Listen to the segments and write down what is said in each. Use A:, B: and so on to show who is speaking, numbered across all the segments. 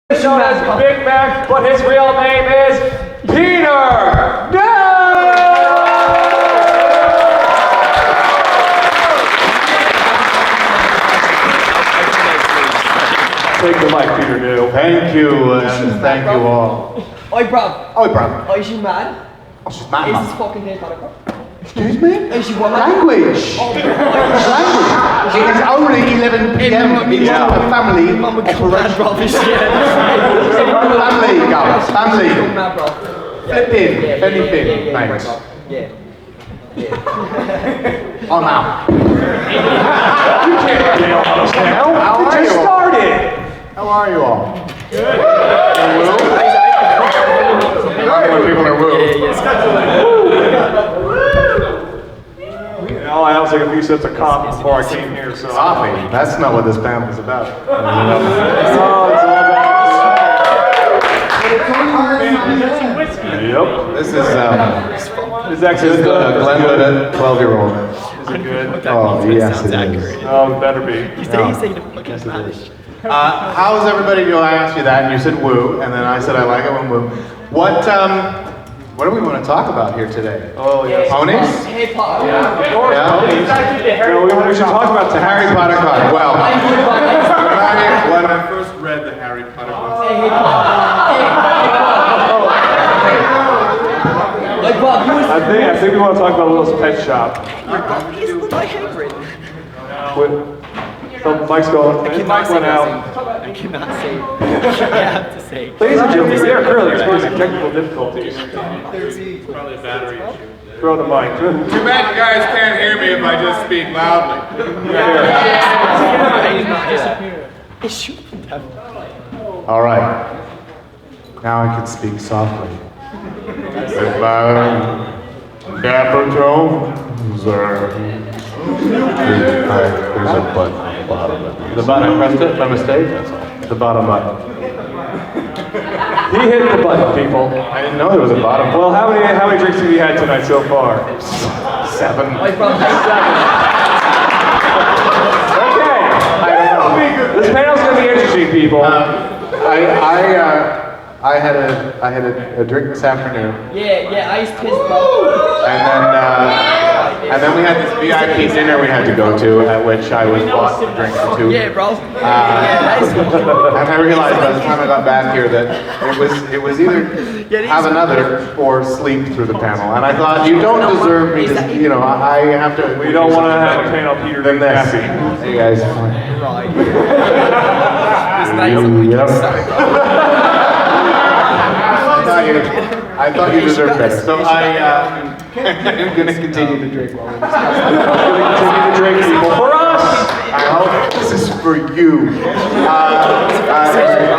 A: Known as Big Mac, but his real name is Peter. No! Take the mic, Peter. No.
B: Thank you, and thank you all.
C: Oi, bruv.
B: Oi, bruv.
C: Is she mad?
B: Oh, she's mad.
C: Is this fucking hair product?
B: Excuse me?
C: Is she what?
B: Language.
C: Oh,
B: Language. It is only 11 p.m. It's a family operation. Family, guys. Family. Flipping. Anything. Thanks.
C: Yeah.
B: Oh, now.
A: You can't nail us now.
B: How
A: We
B: are
A: just
B: you?
A: started.
B: How are you all? Good. When people are woo.
A: Well, I also took a few sips of coffee before I came here, so.
B: Coffee. That's not what this panel is about.
A: Oh, it's all about. Yep.
B: This is
A: It's actually
B: Glenwood 12-year-old.
A: Is it good?
B: Oh, yes, it is.
A: Oh, it better be.
C: He's saying it fucking Spanish.
B: How's everybody doing? I asked you that, and you said woo, and then I said I like it when woo. What do we want to talk about here today?
A: Oh, yes.
B: Ponies?
C: Hip hop.
A: Yeah, of course.
B: Yeah.
A: No, we should talk about
B: The Harry Potter card. Well, when I
D: first read the Harry Potter book.
C: Like, Bob, who is
A: I think we want to talk about Will's pet shop.
C: He's my favorite.
A: So Mike's going. His mic went out.
C: I cannot say. I have to say.
A: Ladies and gentlemen, we are currently experiencing technical difficulties.
D: Probably a battery issue.
A: Throw the mic.
D: Too bad you guys can't hear me if I just speak loudly.
B: all right. Now I can speak softly. If Dapper Jones, there's a button on the bottom of it. The button, I pressed it by mistake? That's all. The bottom button.
A: He hit the button, people.
B: I didn't know there was a bottom.
A: Well, how many drinks have you had tonight so far?
B: 7.
C: Like, bro,
A: Okay.
B: I don't know.
A: This panel's gonna be interesting, people.
B: I had a drink this afternoon,
C: yeah, I used to piss, bro.
B: and then we had this VIP dinner we had to go to, at which I was bought a drink or two.
C: Yeah, bro.
B: And I realized by the time I got back here that it was either have another or sleep through the panel. And I thought, you don't deserve me to, you know, I have to.
A: We don't want to have a panel Peter
B: than
A: being
B: this.
A: happy.
B: Hey guys.
C: Right.
B: I thought you deserved better. So I'm going to continue to drink while we're
A: Continue to drink, people. For us!
B: I hope this is for you.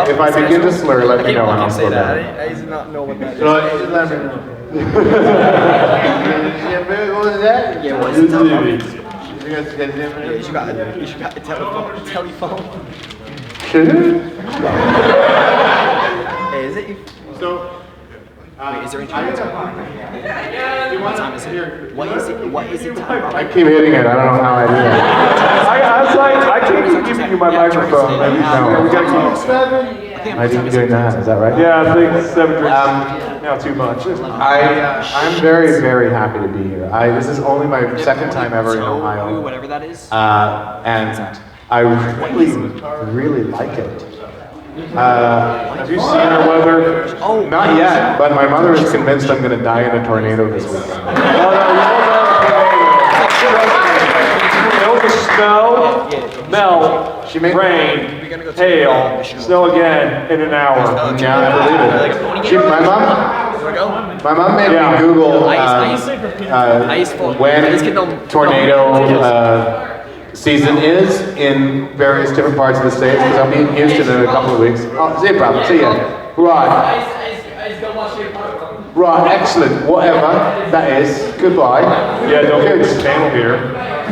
B: If I begin to slur, let me know and I'll slow down.
C: I do not know what that is.
B: Let me know. What was that?
C: Yeah, what is it?
B: You
C: You should got a telephone. Hey, is it you?
D: So,
C: Wait, is there internet? What time is it? What is it time?
B: I keep hitting it. I don't know how I do that.
A: I keep giving you my microphone.
B: No.
A: We gotta keep.
B: I didn't doing that. Is that right?
A: Yeah, I think 7 drinks. Now too much.
B: I'm very, very happy to be here. This is only my second time ever in Ohio.
C: Whatever that is.
B: And I really, really like it.
A: Have you seen our weather?
C: Oh,
B: Not yet, but my mother is convinced I'm going to die in a tornado this weekend.
A: Oh, no, you won't have snow, melt, rain, hail, snow again in an hour.
B: Yeah, I believe it. My mom made me Google when tornado season is in various different parts of the states, because I'll be in Houston in a couple of weeks. Oh, see you, problem. See ya. Right. Right, excellent. Whatever that is. Goodbye.
A: Yeah, don't get this panel here.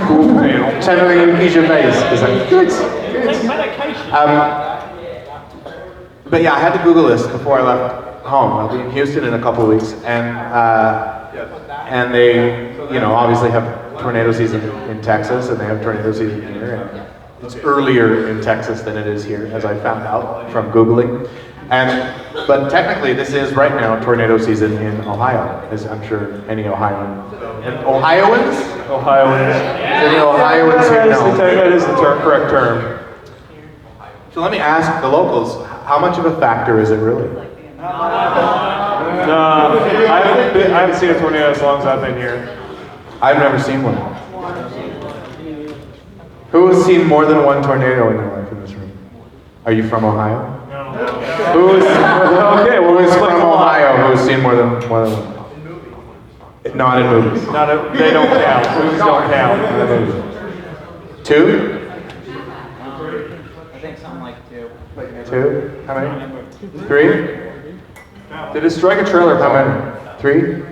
A: Cool panel.
B: Channeling in your face. Is like, good. But yeah, I had to Google this before I left home. I'll be in Houston in a couple of weeks, and they, you know, obviously have tornado season in Texas, and they have tornado season here. it's earlier in Texas than it is here, as I found out from Googling. But technically, this is right now tornado season in Ohio, as I'm sure any Ohioan. Ohioans?
A: Ohioans.
B: Any Ohioans here know?
A: That is the correct term.
B: So let me ask the locals, how much of a factor is it really?
A: No, I haven't seen a tornado as long as I've been here.
B: I've never seen one. Who has seen more than one tornado in their life in this room? Are you from Ohio? No. Who is from Ohio who has seen more than one? Not in movies.
A: They don't count. Movies don't count.
B: Two?
C: I think something like 2.
B: Two? How many? 3?
A: Did it strike a trailer?
B: How many? 3?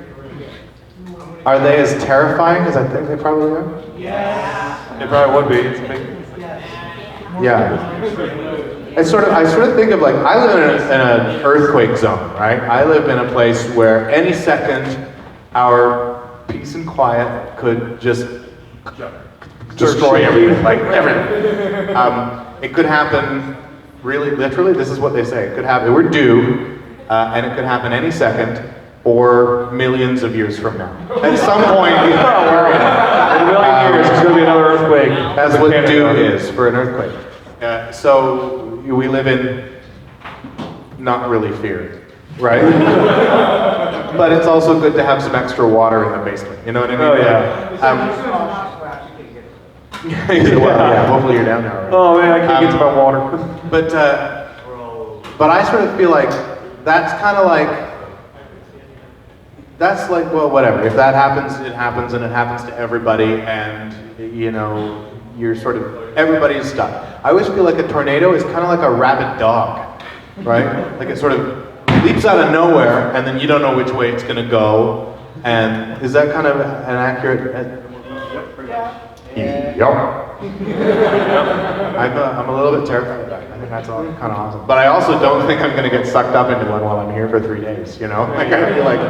B: Are they as terrifying as I think they probably are?
A: It probably would be. It's a big.
B: Yeah. I sort of think of like, I live in an earthquake zone, right? I live in a place where any second our peace and quiet could just destroy everything, like everything. It could happen really literally, this is what they say, it could happen, we're due, and it could happen any second, or millions of years from now. At some point,
A: In a million years, there's going to be another earthquake.
B: that's what due is for an earthquake. So we live in not really fear, right? But it's also good to have some extra water in the basement. You know what I mean?
A: Oh, yeah.
B: Well, hopefully you're down there already.
A: Oh man, I can't get to my water.
B: But I sort of feel like that's kind of like, that's like, well, whatever. If that happens, it happens, and it happens to everybody, and you know, you're sort of, everybody's stuck. I always feel like a tornado is kind of like a rabid dog, right? Like it sort of leaps out of nowhere, and then you don't know which way it's going to go. And is that kind of an accurate? Yep. I'm a little bit terrified of that. I think that's all kind of awesome. But I also don't think I'm going to get sucked up into one while I'm here for 3 days. You know, like I feel like.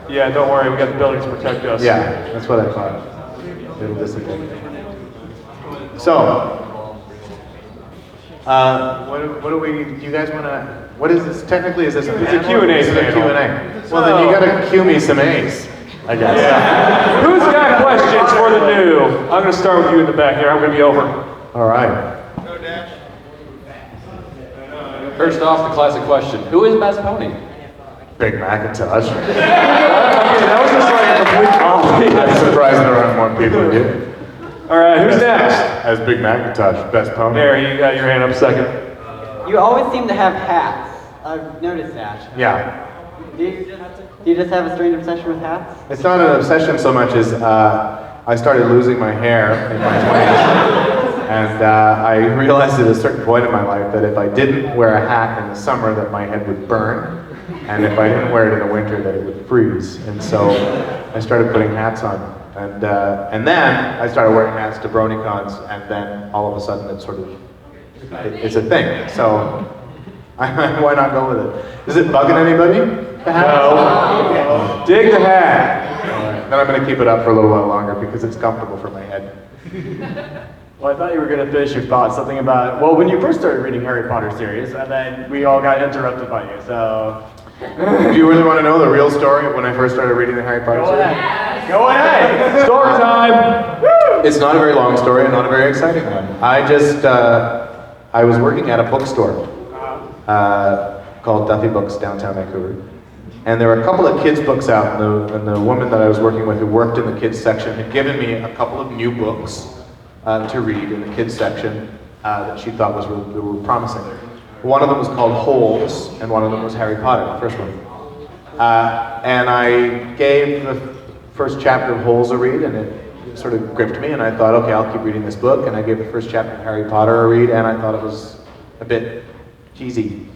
A: Yeah, don't worry, we got the buildings to protect us.
B: Yeah, that's what I thought. It'll dissipate. So, what do we? Do you guys want to? What is this? Technically, is this a
A: It's a
B: panel?
A: Q&A
B: This is a
A: panel.
B: Q&A. Well, then you got to cue me some A's, I guess.
A: Yeah. Who's got questions for the new? I'm going to start with you in the back here. I'm going to be over.
B: All right.
E: First off, the classic question: who is Best Pony?
B: Big Macintosh.
A: That was just like a complete
B: I'm
A: obvious.
B: surprised there aren't more people here.
A: All right, who's next?
B: As Big Macintosh, best pony.
A: There, you got your hand up second.
F: You always seem to have hats. I've noticed that.
B: Yeah.
F: Do you just have a strange obsession with hats?
B: It's not an obsession so much as I started losing my hair in my 20s. And I realized at a certain point in my life that if I didn't wear a hat in the summer that my head would burn. And if I didn't wear it in the winter that it would freeze. And so I started putting hats on. And then I started wearing hats to BronyCons, and then all of a sudden it's sort of, it's a thing. So why not go with it? Is it bugging anybody? The hat?
A: No. Dig the hat.
B: All right. Then I'm going to keep it up for a little while longer because it's comfortable for my head.
G: Well, I thought you were going to finish your thought, something about, well, when you first started reading Harry Potter series, and then we all got interrupted by you, so...
B: Do you really want to know the real story of when I first started reading the Harry Potter series?
G: Go ahead!
A: Story time.
B: It's not a very long story and not a very exciting one. I was working at a bookstore called Duffy Books, downtown Vancouver. And there were a couple of kids' books out, and the woman that I was working with who worked in the kids' section had given me a couple of new books to read in the kids' section that she thought were promising. One of them was called Holes, and one of them was Harry Potter, the first one. And I gave the first chapter of Holes a read, and it sort of gripped me, and I thought, okay, I'll keep reading this book. And I gave the first chapter of Harry Potter a read, and I thought it was a bit cheesy.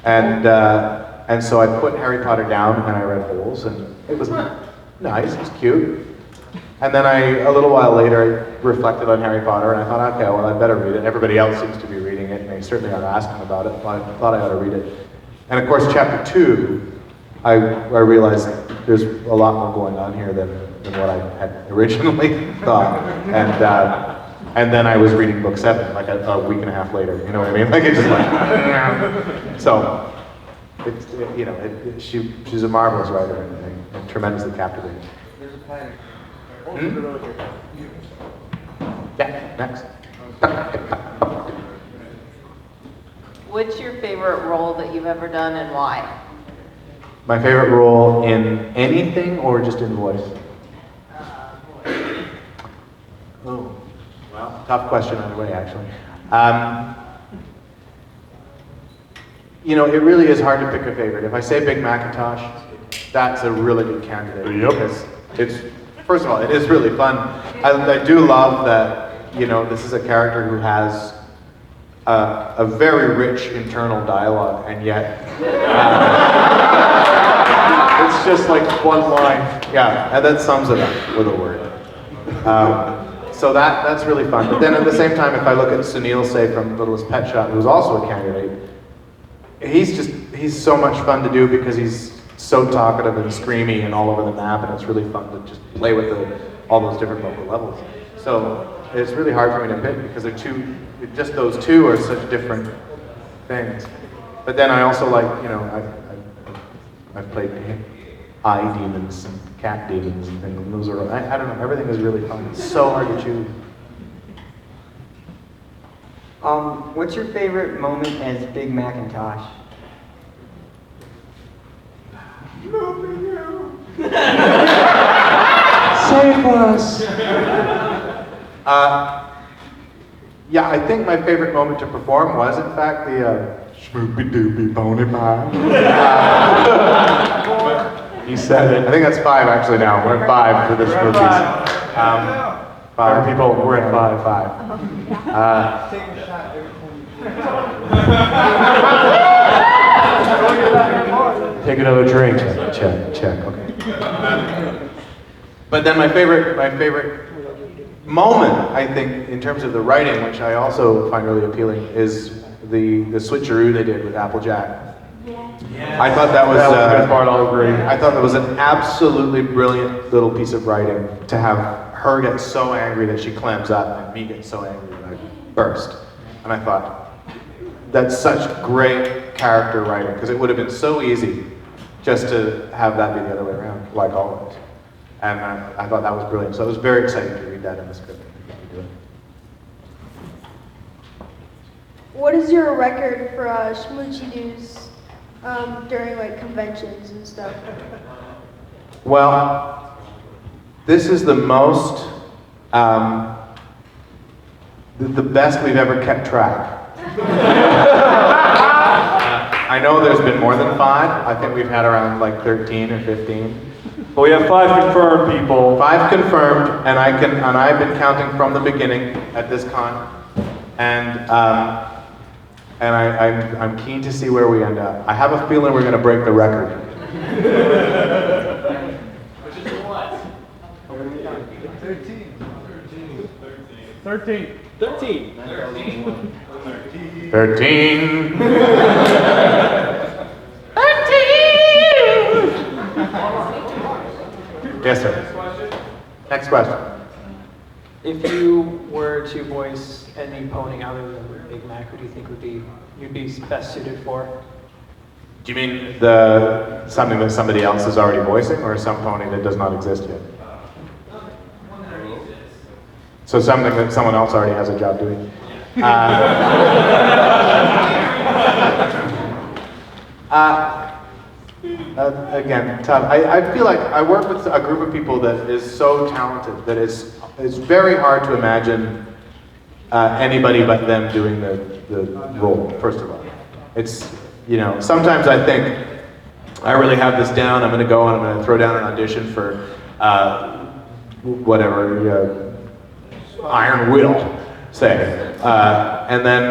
B: And so I put Harry Potter down, and I read Holes, and it was nice, it was cute. And then a little while later, I reflected on Harry Potter, and I thought, okay, well, I better read it. Everybody else seems to be reading it, and they certainly are asking about it, but I thought I ought to read it. And of course, chapter 2, I realized there's a lot more going on here than what I had originally thought. And then I was reading book 7 like a week and a half later. You know what I mean? Like it's just like so. It's you know she's a marvelous writer and tremendously captivating.
H: There's a pattern.
B: Yeah. Next.
I: What's your favorite role that you've ever done and why?
B: My favorite role in anything or just in voice? Oh, well, tough question either way, actually. You know, it really is hard to pick a favorite. If I say Big Macintosh, that's a really good candidate. Because it's, first of all, it is really fun. I do love that, you know, this is a character who has a very rich internal dialogue, and yet it's just like one line. Yeah, and that sums it up with a word. So that's really fun. But then at the same time, if I look at Sunil, say, from Littlest Pet Shop, who's also a candidate, he's so much fun to do because he's so talkative and screamy and all over the map, and it's really fun to just play with all those different vocal levels. So it's really hard for me to pick because just those two are such different things. But then I also like, you know, I've played eye demons and cat demons and things. And those are, I don't know, everything is really fun. It's so hard to choose.
F: What's your favorite moment as Big Macintosh?
B: Save us! Yeah, I think my favorite moment to perform was, in fact, the Schmoopy-Doopy Pony Pie. He said it. I think that's 5 actually now. We're at 5 for the Schmoopies. 5 people, we're at 5. 5.
H: Take a shot every time you
B: Take another drink. Check. Okay. But then my favorite moment, I think, in terms of the writing, which I also find really appealing, is the switcheroo they did with Applejack. I thought that was
A: a good part. I'll agree.
B: I thought that was an absolutely brilliant little piece of writing to have her get so angry that she clams up and me get so angry that I burst. And I thought, that's such great character writing, because it would have been so easy just to have that be the other way around, like always. And I thought that was brilliant. So I was very excited to read that in the script.
J: What is your record for schmoochy doos during like conventions and stuff?
B: Well, this is the most, the best we've ever kept track. I know there's been more than 5. I think we've had around like 13 or 15.
A: But we have 5 confirmed people.
B: 5 confirmed, and I've been counting from the beginning at this con, and I'm keen to see where we end up. I have a feeling we're going to break the record.
E: Which is what?
H: 13.
B: 13. Yes, sir. Next question.
K: If you were to voice any pony other than Big Mac, who do you think you'd be best suited for?
B: Do you mean something that somebody else is already voicing, or some pony that does not exist yet? So something that someone else already has a job doing. Again, tough. I feel like I work with a group of people that is so talented that it's very hard to imagine anybody but them doing the role, first of all. It's, you know, sometimes I think I really have this down, I'm going to go and I'm going to throw down an audition for whatever, Iron Will, say. And then,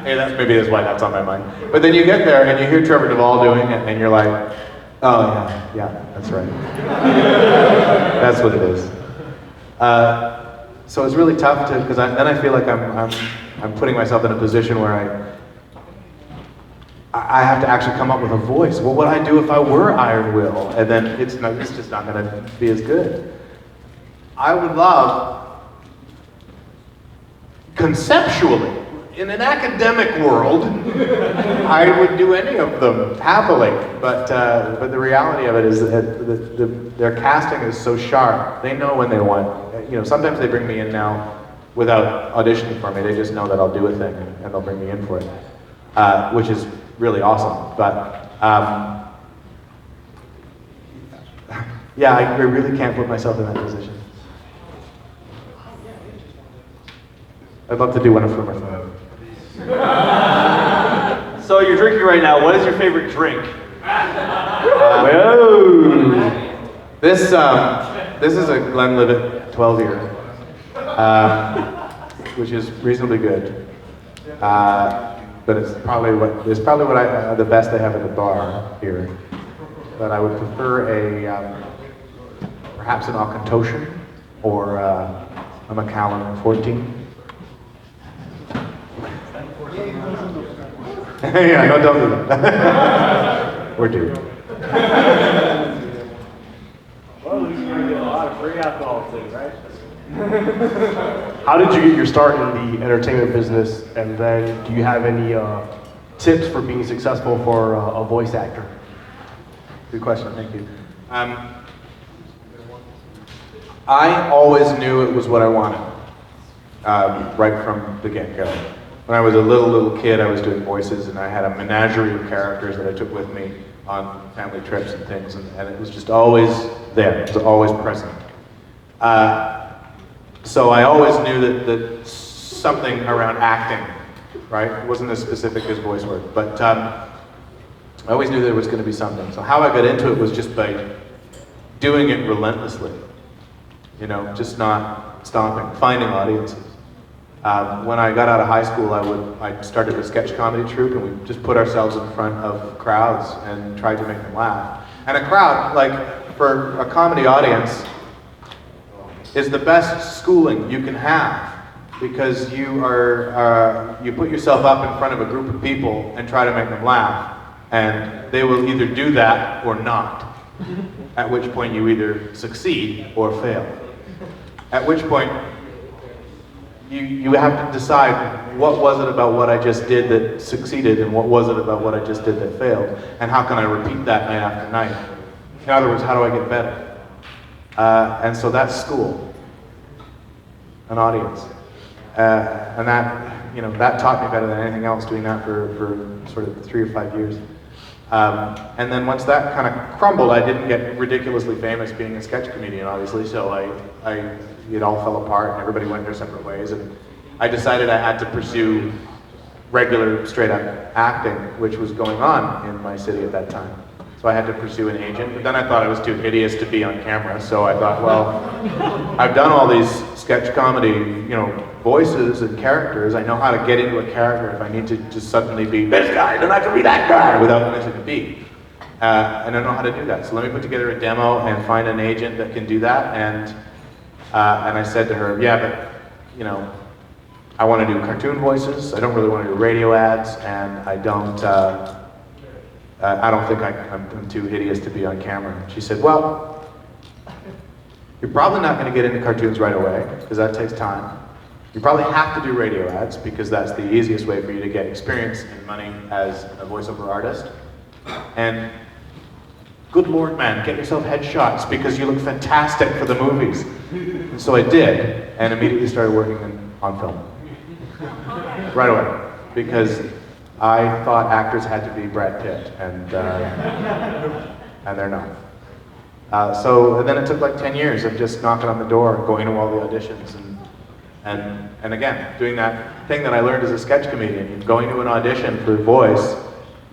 B: hey, maybe that's why that's on my mind. But then you get there and you hear Trevor Duvall doing it and you're like, oh yeah, that's right. That's what it is. So it's really tough to, because then I feel like I'm putting myself in a position where I have to actually come up with a voice. What would I do if I were Iron Will? And then it's just not going to be as good. I would love conceptually, in an academic world, I would do any of them happily. But the reality of it is that their casting is so sharp. They know when they want. You know, sometimes they bring me in now without auditioning for me. They just know that I'll do a thing and they'll bring me in for it, which is really awesome. But yeah, I really can't put myself in that position. I'd love to do one of them.
A: So you're drinking right now. What is your favorite drink?
B: This is a Glenlivet 12-year, which is reasonably good. But it's probably the best they have at the bar here. But I would prefer perhaps an Macintosh or a Macallan 14. Yeah, no, don't do that. We're due.
G: Well, you're gonna get a lot of free alcohol too, right? How did you get your start in the entertainment business, and then do you have any tips for being successful for a voice actor?
B: Good question, thank you. I always knew it was what I wanted, right from the get-go. When I was a little kid, I was doing voices, and I had a menagerie of characters that I took with me on family trips and things, and it was just always there. It was always present. So I always knew that something around acting, right? It wasn't as specific as voice work, but I always knew there was going to be something. So how I got into it was just by doing it relentlessly. You know, just not stopping, finding audiences. When I got out of high school, I started a sketch comedy troupe, and we just put ourselves in front of crowds and tried to make them laugh. And a crowd, like for a comedy audience, is the best schooling you can have, because you put yourself up in front of a group of people and try to make them laugh, and they will either do that or not. At which point you either succeed or fail. At which point you have to decide, what was it about what I just did that succeeded, and what was it about what I just did that failed, and how can I repeat that night after night? In other words, how do I get better? And so that's school, an audience. And that taught me better than anything else, doing that for sort of 3 or 5 years. And then once that kind of crumbled, I didn't get ridiculously famous being a sketch comedian, obviously, so it all fell apart and everybody went their separate ways, and I decided I had to pursue regular, straight-up acting, which was going on in my city at that time. So I had to pursue an agent, but then I thought I was too hideous to be on camera, so I thought, well, I've done all these sketch comedy, voices and characters. I know how to get into a character if I need to just suddenly be this guy, then I can be that guy without missing a beat. And I know how to do that. So let me put together a demo and find an agent that can do that. And I said to her, yeah, but I want to do cartoon voices. I don't really want to do radio ads, and I don't think I'm too hideous to be on camera. She said, well, you're probably not going to get into cartoons right away, because that takes time. You probably have to do radio ads, because that's the easiest way for you to get experience and money as a voiceover artist. And good Lord, man, get yourself headshots, because you look fantastic for the movies. And so I did, and immediately started working on film. Right away, because I thought actors had to be Brad Pitt, and they're not. So then it took like 10 years of just knocking on the door, going to all the auditions, and again, doing that thing that I learned as a sketch comedian, going to an audition for voice,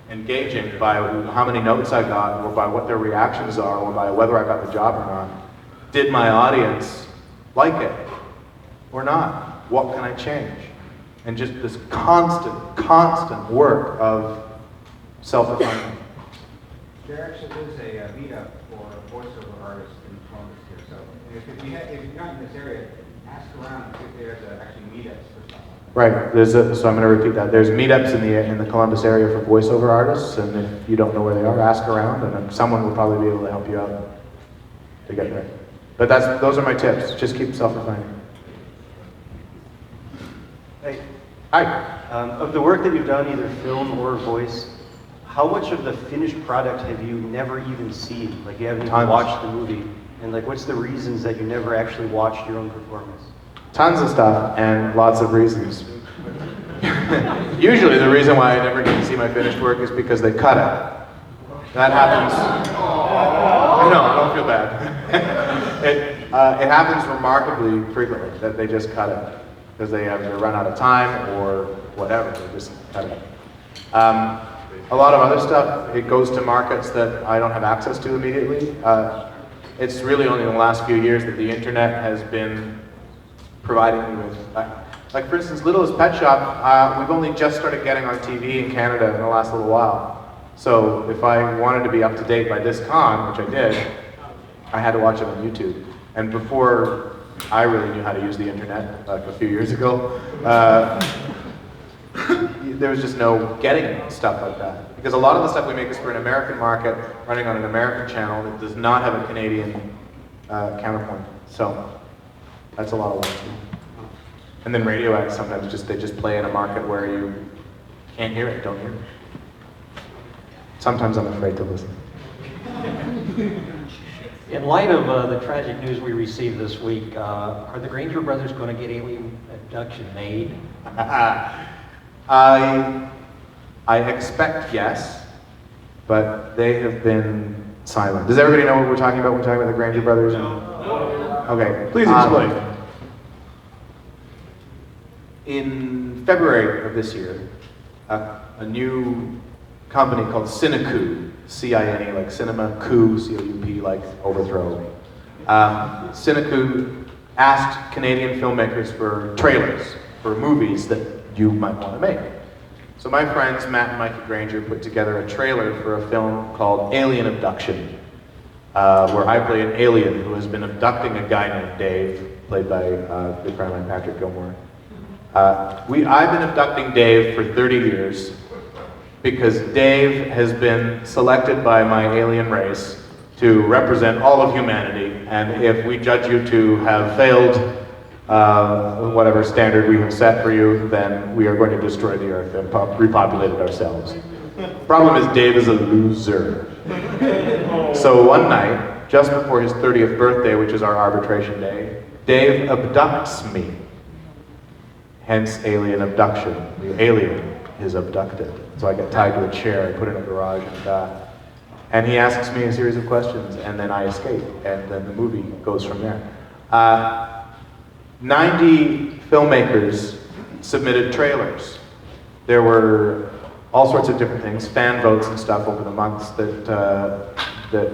B: engaging by how many notes I got, or by what their reactions are, or by whether I got the job or not. Did my audience like it or not? What can I change? And just this constant work of self-refinement.
H: There actually is a meetup for voiceover artists in Columbus here. So if you're not in this area, ask around and see if there's actually meetups for stuff.
B: Right. So I'm going to repeat that. There's meetups in the Columbus area for voiceover artists, and if you don't know where they are, ask around, and someone will probably be able to help you out to get there. But those are my tips. Just keep self-refining.
G: Hey,
B: Hi.
L: Of the work that you've done, either film or voice, how much of the finished product have you never even seen? Like you haven't even watched the movie, and like what's the reasons that you never actually watched your own performance?
B: Tons of stuff and lots of reasons. Usually the reason why I never get to see my finished work is because they cut it. That happens. No, don't feel bad. It happens remarkably frequently that they just cut it because they have to run out of time or whatever. They just cut it. A lot of other stuff, it goes to markets that I don't have access to immediately. It's really only in the last few years that the internet has been providing me with, like for instance, Littlest Pet Shop, we've only just started getting on TV in Canada in the last little while. So if I wanted to be up to date by this con, which I did, I had to watch it on YouTube. And before I really knew how to use the internet, like a few years ago, there was just no getting stuff like that. Because a lot of the stuff we make is for an American market, running on an American channel that does not have a Canadian counterpoint. So that's a lot of work. And then radio ads sometimes they just play in a market where you can't hear it, don't hear it. Sometimes I'm afraid to listen.
M: In light of the tragic news we received this week, are the Granger brothers going to get alien abduction made?
B: I expect yes, but they have been silent. Does everybody know what we're talking about when we're talking about the Granger brothers? Okay.
A: Please explain.
B: In February of this year, a new company called Cinecoup, C-I-N-E, like cinema, coup, C-O-U-P, like overthrow. Cinecoup asked Canadian filmmakers for trailers for movies that you might want to make. So my friends, Matt and Mikey Granger, put together a trailer for a film called Alien Abduction, where I play an alien who has been abducting a guy named Dave, played by a good friend of mine, Patrick Gilmore. I've been abducting Dave for 30 years because Dave has been selected by my alien race to represent all of humanity, and if we judge you to have failed whatever standard we have set for you, then we are going to destroy the earth and repopulate it ourselves. Problem is, Dave is a loser. So one night, just before his 30th birthday, which is our arbitration day, Dave abducts me. Hence alien abduction. The alien is abducted. So I get tied to a chair, I put in a garage, and he asks me a series of questions, and then I escape, and then the movie goes from there. 90 filmmakers submitted trailers. There were all sorts of different things, fan votes and stuff over the months that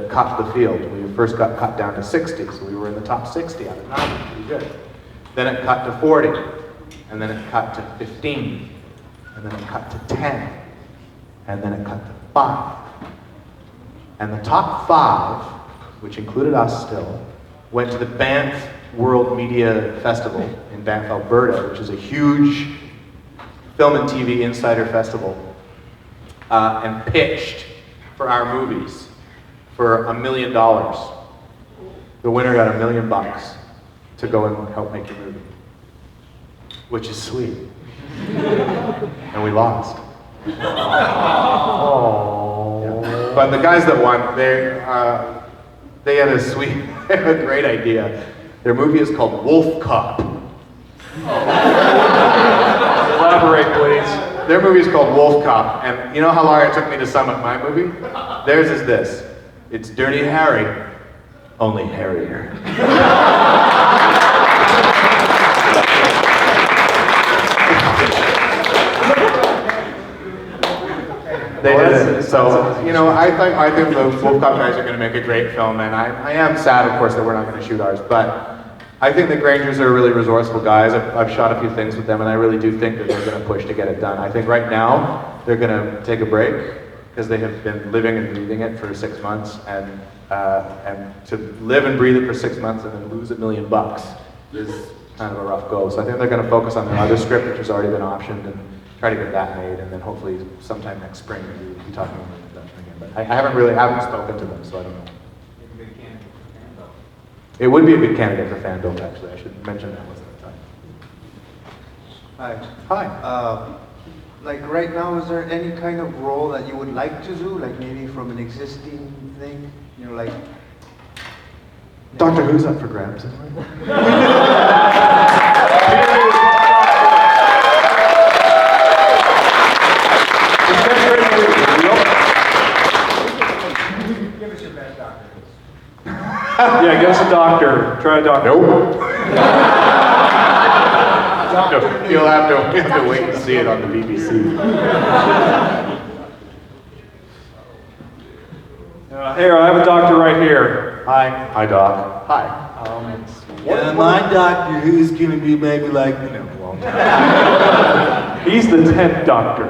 B: cut the field. We first got cut down to 60, so we were in the top 60 out of 90, pretty good. Then it cut to 40, and then it cut to 15, and then it cut to 10, and then it cut to 5. And the top 5, which included us still, went to the Banff World Media Festival in Banff, Alberta, which is a huge film and TV insider festival, and pitched for our movies for $1 million. The winner got $1 million to go and help make your movie, which is sweet. And we lost. Oh. Yeah. But the guys that won, they had a sweet, they had a great idea. Their movie is called Wolf Cop.
A: Elaborate, please.
B: Their movie is called Wolf Cop, and you know how long it took me to sum up my movie? Theirs is this. It's Dirty Harry, only hairier. They did it. So, you know, I think the Wolf Cop guys are going to make a great film, and I am sad, of course, that we're not going to shoot ours, but I think the Grangers are really resourceful guys. I've shot a few things with them, and I really do think that they're going to push to get it done. I think right now, they're going to take a break, because they have been living and breathing it for 6 months, and to live and breathe it for 6 months and then lose $1 million is kind of a rough go. So I think they're going to focus on their other script, which has already been optioned, and try to get that made, and then hopefully sometime next spring we'll be talking about that again. But I haven't spoken to them, so I don't know. It would be a good candidate for fan build, actually. I should mention that, wasn't it?
H: Hi.
B: Hi.
H: Like right now, is there any kind of role that you would like to do? Like maybe from an existing thing? You know, like...
B: Doctor Who's up for grabs,
H: Give us your best doctor.
A: Yeah, give us a doctor. Try a doctor.
B: Nope. You'll have to wait and see it on the BBC.
A: Here, I have a doctor right here.
B: Hi. Hi, Doc. Hi.
H: Yeah, my Doctor Who's gonna be maybe like,
A: He's the 10th doctor.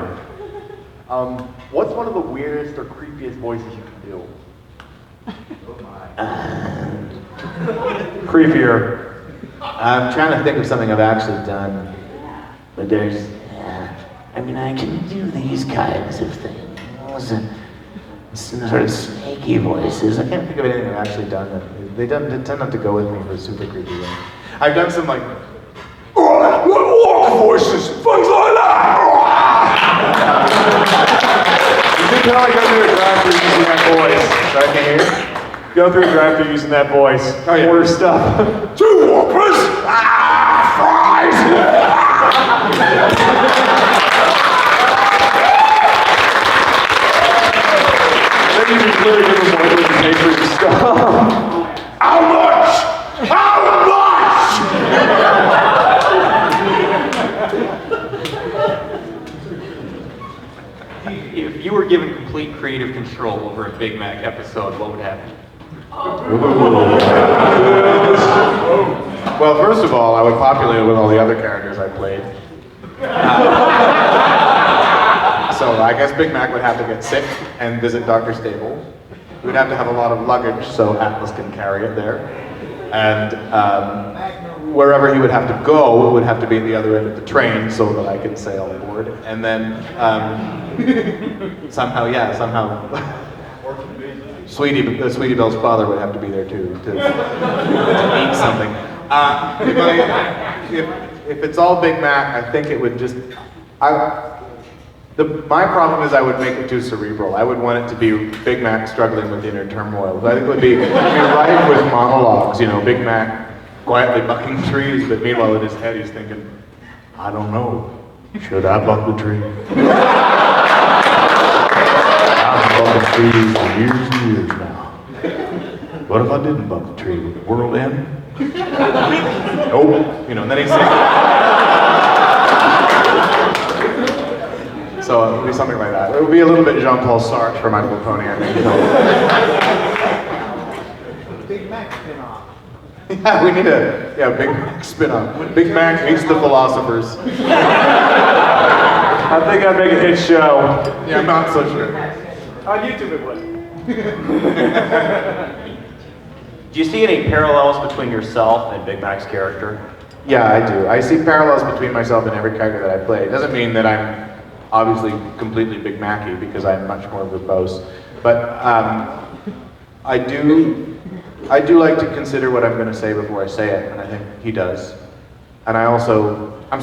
G: What's one of the weirdest or creepiest voices you can do?
A: Creepier.
B: I'm trying to think of something I've actually done, but there's,
N: I mean, I can do these kinds of things, and sort of snaky voices.
B: I can't think of anything I've actually done. They tend not to go with me for super creepy way. I've done some like, orc voices, things like that.
A: You can tell I go through a drive-thru using that voice.
B: Sorry, I can't hear you.
A: Go through a drive-thru using that voice.
B: Oh, yeah.
A: Order stuff.
B: 2 whoppers, fries.
A: Then you can clearly give them more than pay for your stuff.
B: How much? How much?
M: If you were given complete creative control over a Big Mac episode, what would happen?
B: Well, first of all, I would populate it with all the other characters I played. So I guess Big Mac would have to get sick and visit Dr. Stable. We would have to have a lot of luggage so Atlas can carry it there. And wherever he would have to go, it would have to be at the other end of the train so that I could sail aboard. And then somehow Sweetie Belle's father would have to be there too to eat something. If it's all Big Mac, I think it would just. My problem is I would make it too cerebral. I would want it to be Big Mac struggling with inner turmoil. I think it would be rife with monologues. You know, Big Mac quietly bucking trees, but meanwhile in his head he's thinking, I don't know. Should I buck the tree? I've bucked trees for years and years now. What if I didn't buck the tree? Would the world end? Nope. You know, and then he's saying. So it would be something like that. It would be a little bit Jean-Paul Sartre for My Little Pony, I think.
H: Big Mac spin-off.
B: Yeah, we need a Big Mac spin-off. Big Mac meets the philosophers.
A: I think I'd make a hit show.
B: Yeah, I'm not so sure.
G: On YouTube it would.
M: Do you see any parallels between yourself and Big Mac's character?
B: Yeah, I do. I see parallels between myself and every character that I play. It doesn't mean that I'm obviously completely Big Mac-y because I'm much more verbose. But I do like to consider what I'm going to say before I say it, and I think he does. And I'm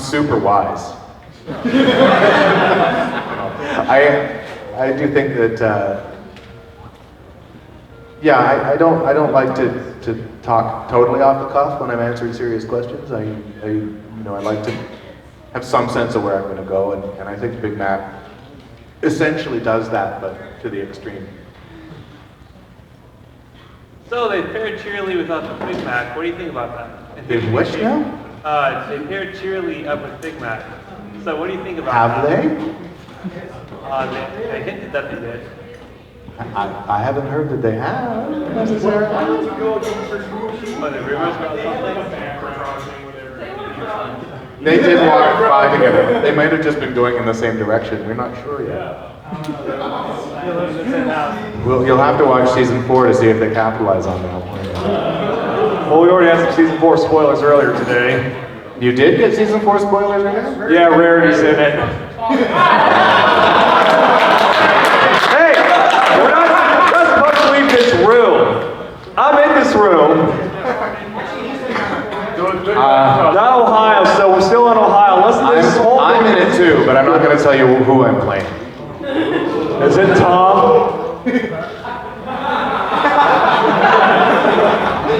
B: super wise. I do think that, I don't like to talk totally off the cuff when I'm answering serious questions. I like to have some sense of where I'm going to go, and I think Big Mac essentially does that, but to the extreme.
O: So they paired Cheerily without the Big Mac. What do you think about that?
B: They've which now?
O: They paired Cheerily up with Big Mac. So what do you think about
B: Have
O: that?
B: they?
O: They hinted that they did.
B: I haven't heard that they have necessarily.
O: Oh, the rumors about something?
B: They did walk by together. They might have just been going in the same direction. We're not sure yet. You'll have to watch season 4 to see if they capitalize on that one.
A: Well, we already had some season 4 spoilers earlier today.
B: You did get season 4 spoilers in it?
A: Yeah, Rarity's in it. Hey, we're not supposed to leave this room. I'm in this room. Not Ohio, so we're still in Ohio. Listen to this
B: going to tell you who I'm playing.
A: Is it Tom?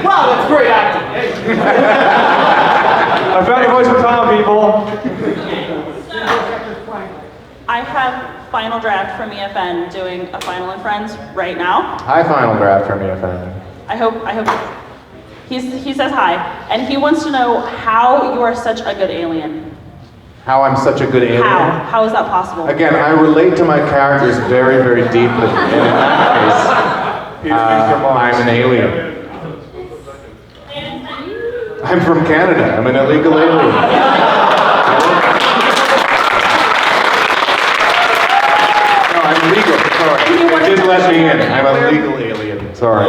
K: Wow, that's great acting.
A: I found a voice for Tom, people.
P: I have Final Draft from EFN doing a Final and Friends right now.
B: Hi, Final Draft from EFN.
P: I hope he says hi, and he wants to know how you are such a good alien.
B: How I'm such a good alien?
P: How is that possible?
B: Again, I relate to my characters very, very deeply. And in that case, I'm an alien. I'm from Canada. I'm an illegal alien. No, I'm legal. Sorry. They did let me in. I'm a legal alien. Sorry.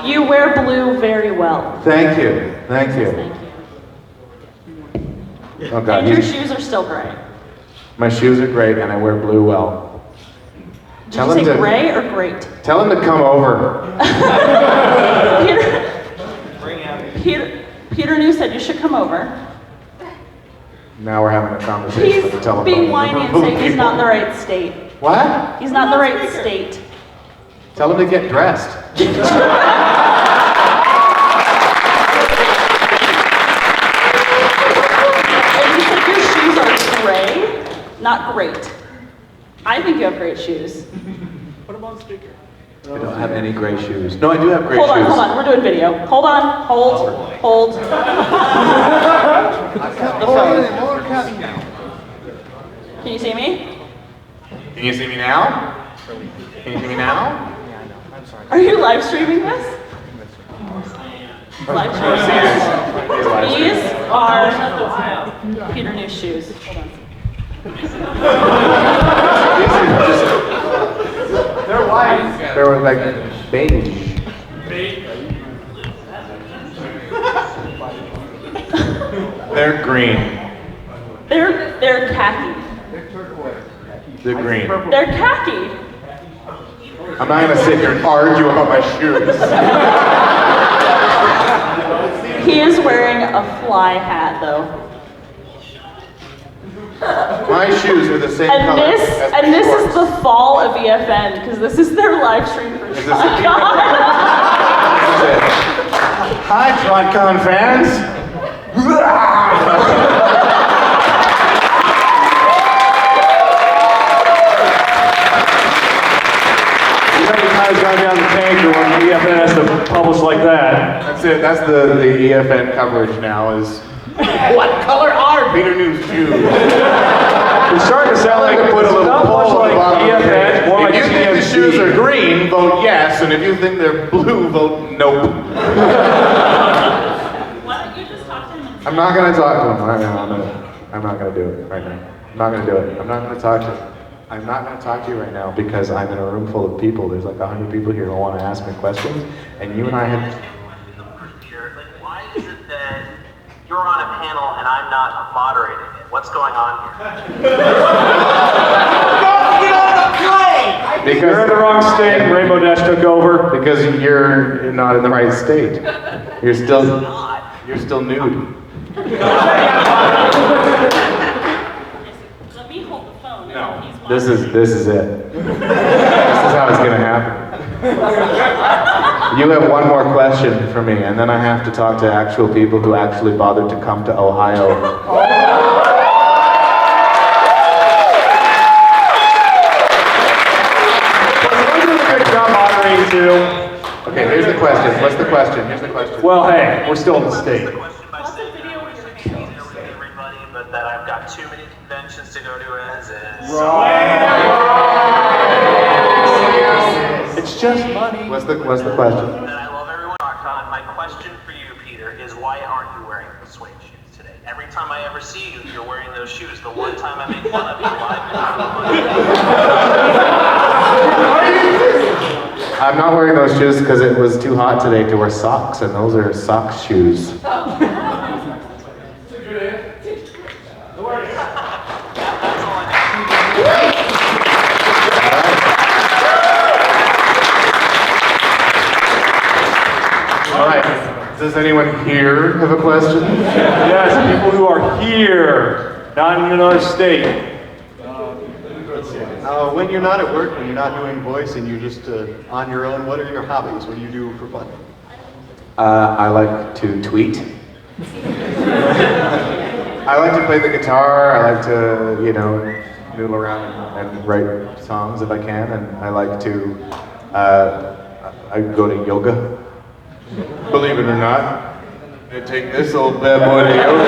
P: You wear blue very well.
B: Thank you. Thank you. Oh God.
P: And your shoes are still gray.
B: My shoes are great, and I wear blue well.
P: Did you say gray or great?
B: Tell him to come over.
P: Peter New said you should come over.
B: Now we're having a conversation
P: He's
B: with the telephone.
P: being whiny and saying he's not in the right state.
B: What?
P: He's not in the right state.
B: Tell him to get dressed. Gray, not great. I think you have great shoes.
K: Put them on speaker.
B: I don't have any gray shoes. No, I do have gray
P: Hold
B: shoes.
P: on, we're doing video. Hold on, hold. Can you see me?
B: Can you see me now? Can you see me now?
P: Are you live streaming this? Live streaming. These are Peter New's shoes. Hold on.
B: They're white. They're like beige. They're green.
P: They're khaki.
B: They're green.
P: They're khaki.
B: I'm not gonna sit here and argue about my shoes.
P: He is wearing a fly hat, though.
B: My shoes are the same
P: And
B: color
P: this
B: as
P: and
B: my
P: this
B: shorts.
P: is the fall of EFN because this is their live stream for
B: Is this
P: Trotcon.
B: Hi, Trotcon fans.
A: Gone down the tank or when EFN has to publish like that.
B: That's it. That's the EFN coverage now is. What color are Peter New's shoes?
A: It's starting to sound like
B: I put a little
A: not
B: poll
A: much
B: at the
A: like
B: bottom of the
A: EFN,
B: page.
A: more like
B: If you think the
A: TMZ.
B: shoes are green, vote yes, and if you think they're blue, vote nope.
P: Why don't you just talk to him?
B: I'm not gonna talk to him right now. I'm not gonna do it right now. I'm not gonna do it. I'm not gonna talk to him. I'm not going to talk to you right now because I'm in a room full of people. There's like 100 people here who want to ask me questions, and you and I have.
Q: Why is it that you're on a panel and I'm not moderating it? What's going on here?
B: Because
A: you're in the wrong state. Rainbow Dash took over.
B: Because you're not in the right state. You're still nude.
P: No.
B: This is it. This is how it's gonna happen. You have one more question for me, and then I have to talk to actual people who actually bothered to come to Ohio.
A: Good job moderating too.
B: Okay, here's the question. What's the question? Here's the question.
A: Well, hey, we're still in the state.
Q: But that I've got too many conventions to go to as is.
B: It's just money. What's the question?
Q: And I love everyone. My question for you, Peter, is why aren't you wearing the suede shoes today? Every time I ever see you, you're wearing those shoes. The one time I make fun of you live.
B: I'm not wearing those shoes because it was too hot today to wear socks, and those are sock shoes. All right. Does anyone here have a question?
A: Yes, people who are here, not in another state.
L: When you're not at work, when you're not doing voice and you're just on your own, what are your hobbies? What do you do for fun?
B: I like to tweet. I like to play the guitar. I like to, noodle around and write songs if I can. And I like to, I go to yoga. Believe it or not, I take this old bad boy to yoga.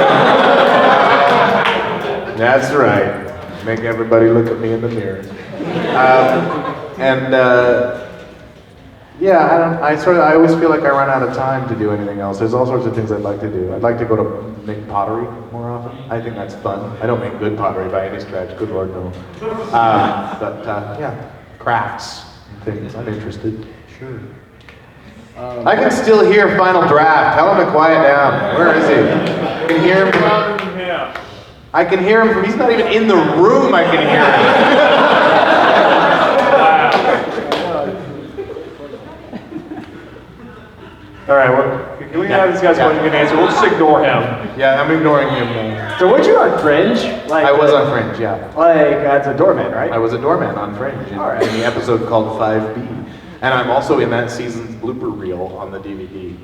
B: That's right. Make everybody look at me in the mirror. I always feel like I run out of time to do anything else. There's all sorts of things I'd like to do. I'd like to go to make pottery more often. I think that's fun. I don't make good pottery by any stretch, good Lord, no. Crafts and things. I'm interested. Sure. I can still hear Final Draft. Tell him to quiet down. Where is he? I can hear him. I can hear him. He's not even in the room. I can hear him.
A: All right, well, can we have this guy's question and answer? We'll just ignore him.
B: Yeah, I'm ignoring him now.
G: So weren't you on Fringe?
B: I was on Fringe, yeah.
G: Like, as a doorman, right?
B: I was a doorman on Fringe in the episode called 5B. And I'm also in that season's blooper reel on the DVD.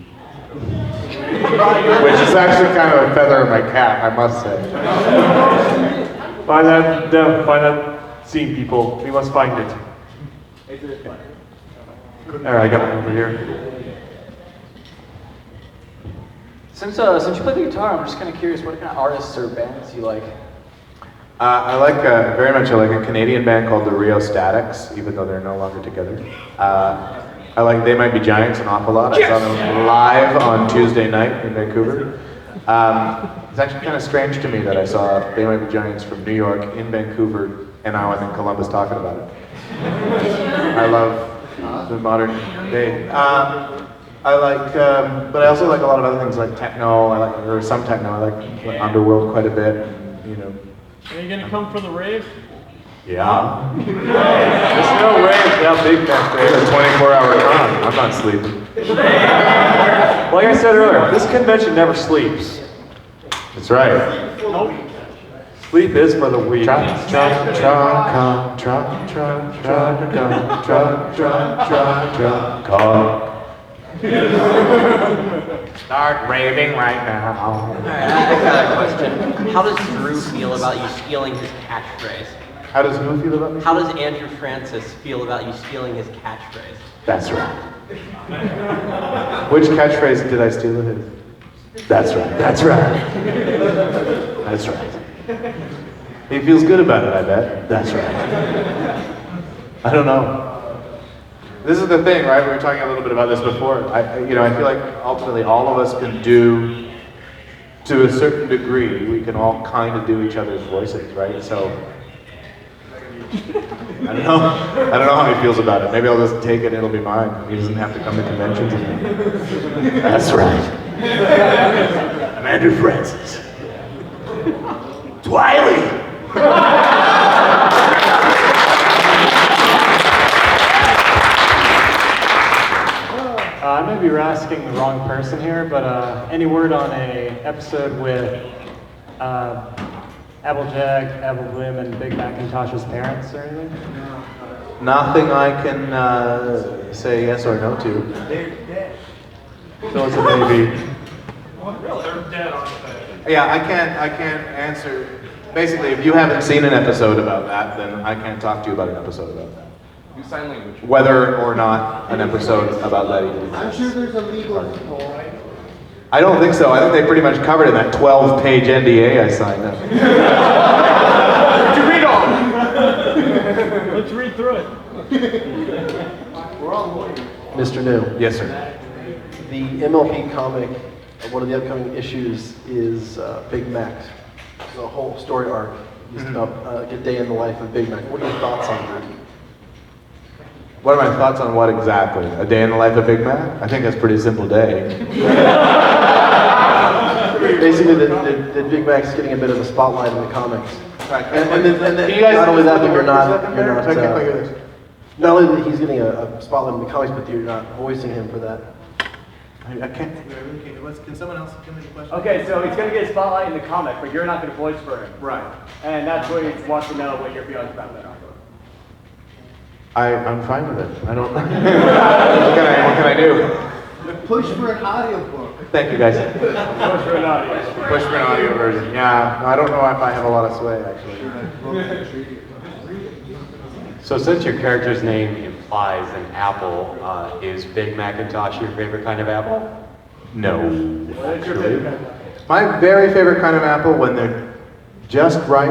B: Which is actually kind of a feather in my cap, I must say.
A: Find that scene, people. We must find it. All right, I got one over here.
G: Since you play the guitar, I'm just kind of curious, what kind of artists or bands you like?
B: I like very much. I like a Canadian band called the Rio Statics, even though they're no longer together. I like They Might Be Giants an awful lot. I saw them live on Tuesday night in Vancouver. It's actually kind of strange to me that I saw They Might Be Giants from New York in Vancouver, and now I'm in Columbus talking about it. I love the modern day. I like, but I also like a lot of other things like techno. Or some techno. I like Underworld quite a bit. And,
O: Are you gonna come for the rave?
B: Yeah.
A: There's no rave without Big Mac.
B: It's a 24-hour con. I'm not sleeping.
A: Like I said earlier, this convention never sleeps.
B: That's right.
O: Nope.
A: Sleep is for the weak.
B: Start raving right now.
C: Alright, I got a question. How does Drew feel about you stealing his catchphrase?
B: How does who feel about me?
C: How does Andrew Francis feel about you stealing his catchphrase?
B: That's right. Which catchphrase did I steal of his? That's right. That's right. That's right. He feels good about it, I bet. That's right. I don't know. This is the thing, right? We were talking a little bit about this before. I feel like ultimately all of us can do, to a certain degree, we can all kind of do each other's voices, right? So, I don't know how he feels about it. Maybe I'll just take it and it'll be mine. He doesn't have to come to conventions anymore. That's right. I'm Andrew Francis. Wiley!
G: I may be asking the wrong person here, but any word on a episode with Applejack, Apple Bloom, and Big Macintosh's parents or anything?
B: Nothing I can say yes or no to.
H: They're dead.
B: So it's a maybe.
O: They're dead, aren't they?
B: Yeah, I can't answer. Basically, if you haven't seen an episode about that, then I can't talk to you about an episode about that.
E: Use sign language.
B: Whether or not an episode about Letty.
H: I'm sure there's a legal loophole, right?
B: I don't think so. I think they pretty much covered it in that 12-page NDA I signed up.
O: What'd you read on? Let's read through it.
H: We're all lawyers.
L: Mr. New.
B: Yes, sir.
L: The MLP comic, one of the upcoming issues is Big Mac. The whole story arc is about a day in the life of Big Mac. What are your thoughts on that?
B: What are my thoughts on what exactly? A day in the life of Big Mac? I think that's a pretty simple day.
L: Basically, that Big Mac's getting a bit of a spotlight in the comics.
B: Right.
L: And then not only that, but you're not.
B: I can't quite hear this.
L: Not only that he's getting a spotlight in the comics, but you're not voicing him for that.
B: I can't. Can someone else give me the question?
G: Okay, so he's going to get a spotlight in the comic, but you're not going to voice for him.
B: Right.
G: And that's what he wants to know what your feelings about that are.
B: I'm fine with it. I don't. what can I do?
H: Push for an audiobook.
B: Thank you, guys.
G: Push for an audio.
B: Push for an audio version. Yeah, no, I don't know if I have a lot of sway actually.
E: So since your character's name implies an apple, is Big Macintosh your favorite kind of apple?
B: No, actually. My very favorite kind of apple, when they're just right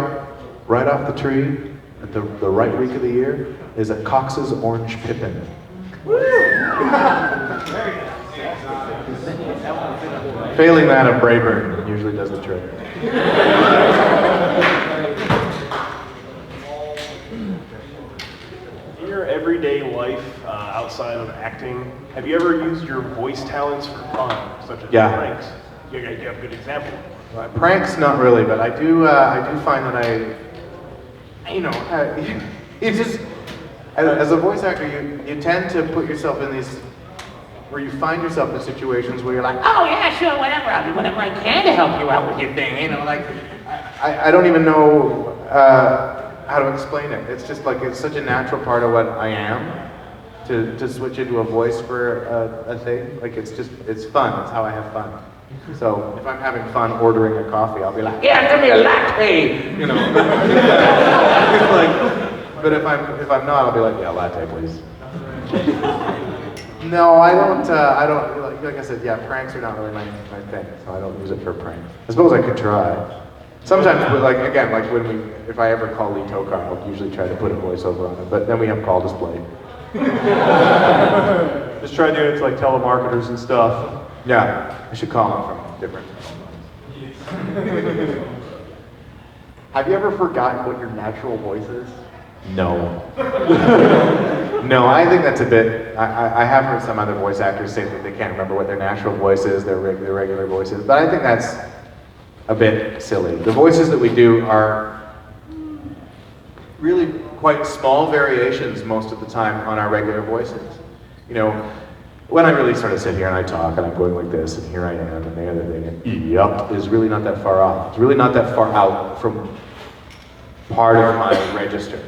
B: off the tree, at the right week of the year, is a Cox's Orange Pippin. Failing that, a Brayburn usually does the trick.
R: In your everyday life, outside of acting, have you ever used your voice talents for fun, such as pranks? You have a good example.
B: Pranks, not really, but I do find that you just, as a voice actor, you tend to put yourself in these, where you find yourself in situations where you're like, oh yeah, sure, whatever, I'll do whatever I can to help you out with your thing, you know, like, I don't even know how to explain it. It's just like, it's such a natural part of what I am, to switch into a voice for a thing. Like, it's fun, it's how I have fun. So if I'm having fun ordering a coffee, I'll be like, yeah, give me a latte, you know. But if I'm not, I'll be like, yeah, latte, please. No, I don't, like I said, yeah, pranks are not really my thing, so I don't use it for pranks. I suppose I could try. Sometimes, if I ever call Lee Tokar, I'll usually try to put a voiceover on it, but then we have call display.
R: Just try doing it to like telemarketers and stuff.
B: Yeah, I should call them from different.
G: Have you ever forgotten what your natural voice is?
B: No. No, I think that's a bit, I have heard some other voice actors say that they can't remember what their natural voice is, their regular voice is, but I think that's a bit silly. The voices that we do are really quite small variations most of the time on our regular voices. You know, when I really sort of sit here and I talk and I'm going like this and here I am and the other thing and yup is really not that far off. It's really not that far out from part of my register.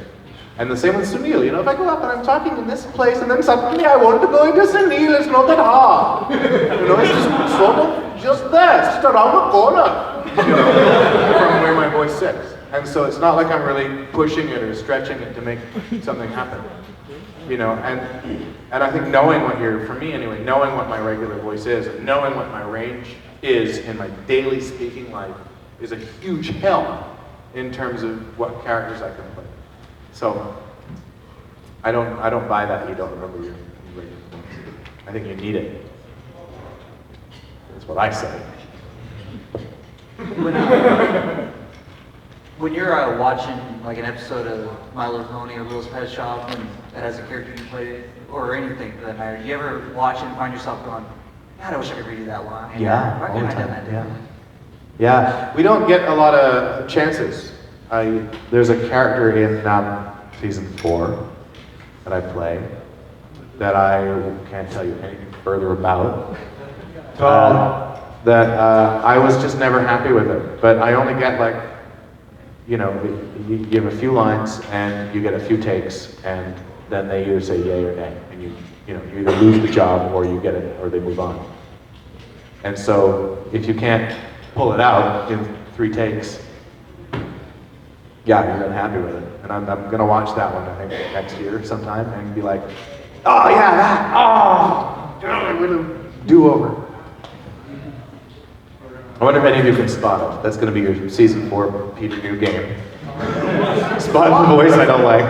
B: And the same with Sunil, you know, if I go up and I'm talking in this place and then suddenly I want to go into Sunil, it's not that hard. You know, it's just sort of just there, it's just around the corner, you know, from where my voice sits. And so it's not like I'm really pushing it or stretching it to make something happen. You know, and I think knowing for me anyway, knowing what my regular voice is, and knowing what my range is in my daily speaking life is a huge help in terms of what characters I can play. So I don't buy that you don't remember your regular voice. I think you need it. That's what I say.
C: When you're watching like an episode of My Little Pony or Littlest Pet Shop and that has a character you play, or anything for that matter, do you ever watch it and find yourself going, God, I wish I could redo that line?
B: Yeah,
C: why
B: all
C: couldn't
B: the
C: I done
B: time.
C: that differently?
B: Yeah, we don't get a lot of chances. There's a character in season 4 that I play that I can't tell you anything further about. That I was just never happy with it. But I only get like, you know, you have a few lines and you get a few takes and then they either say yay or nay. And you either lose the job or you get it or they move on. And so if you can't pull it out in 3 takes, yeah, you're unhappy with it. And I'm gonna watch that one, I think, next year sometime and be like, oh yeah, that, I'm gonna do over. I wonder if any of you can spot it. That's gonna be your season 4 Peter New game. Spot the voice I don't like.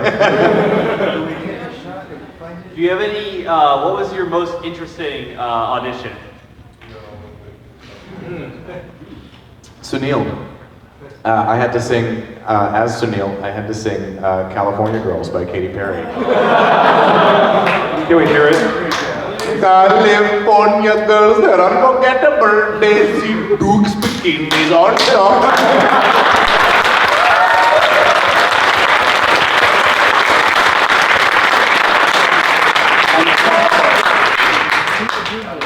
S: Do you have any, what was your most interesting audition?
B: Sunil. I had to sing, as Sunil, I had to sing California Girls by Katy Perry. Can we hear it? California girls, they're unforgettable. They see Duke's bikinis on top.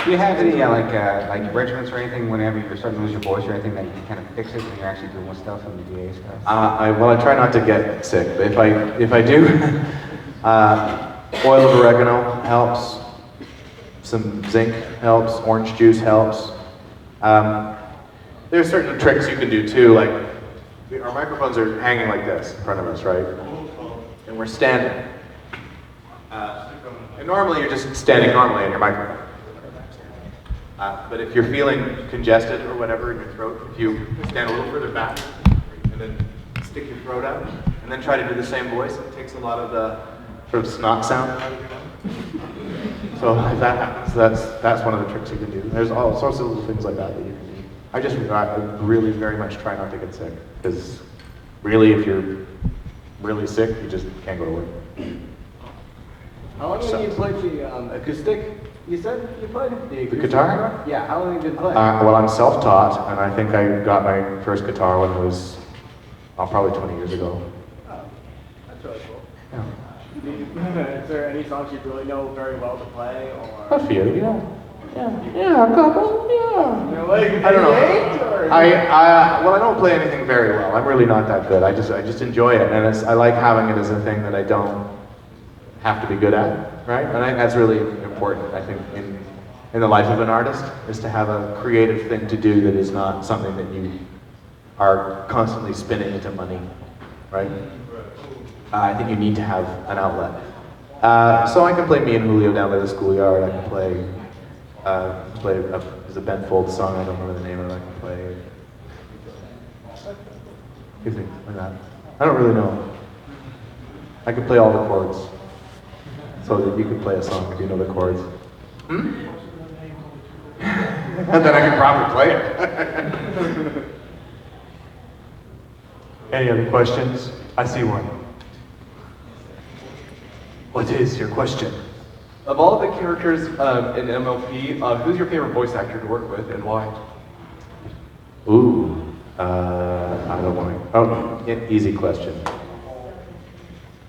H: Do you have any like regiments or anything whenever you're starting to lose your voice or anything that you can kind of fix it when you're actually doing stuff and the DA stuff?
B: I try not to get sick, but if I do, Oil of oregano helps. Some zinc helps. Orange juice helps. There's certain tricks you can do too, like our microphones are hanging like this in front of us, right? And we're standing. And normally you're just standing normally in your microphone. But if you're feeling congested or whatever in your throat, if you stand a little further back and then stick your throat out and then try to do the same voice, it takes a lot of the sort of snot sound out of your mouth. So if that happens, that's one of the tricks you can do. There's all sorts of little things like that that you can do. I really very much try not to get sick, because really if you're really sick, you just can't go to work.
G: How long have you played the acoustic? You said you played
B: the guitar?
G: Yeah, how long have you been playing?
B: Well, I'm self-taught, and I think I got my first guitar when I was probably 20 years ago.
G: Oh, that's really cool.
B: Yeah.
G: Is there any songs you really know very well to play? Or?
B: A few, yeah. Yeah, a couple, yeah.
G: You know, like,
B: I don't know.
G: Or?
B: Well, I don't play anything very well. I'm really not that good. I just enjoy it, and I like having it as a thing that I don't have to be good at, right? And I think that's really important, I think, in the life of an artist, is to have a creative thing to do that is not something that you are constantly spinning into money, right? I think you need to have an outlet. So I can play Me and Julio Down by the Schoolyard. I can play there's a Ben Folds song, I don't remember the name of it. I can play anything like that. I don't really know. I can play all the chords, so that you can play a song if you know the chords. And then I can probably play it.
A: Any other questions? I see one. What is your question?
T: Of all the characters in MLP, who's your favorite voice actor to work with and why?
B: Ooh, I don't want to. Oh, easy question.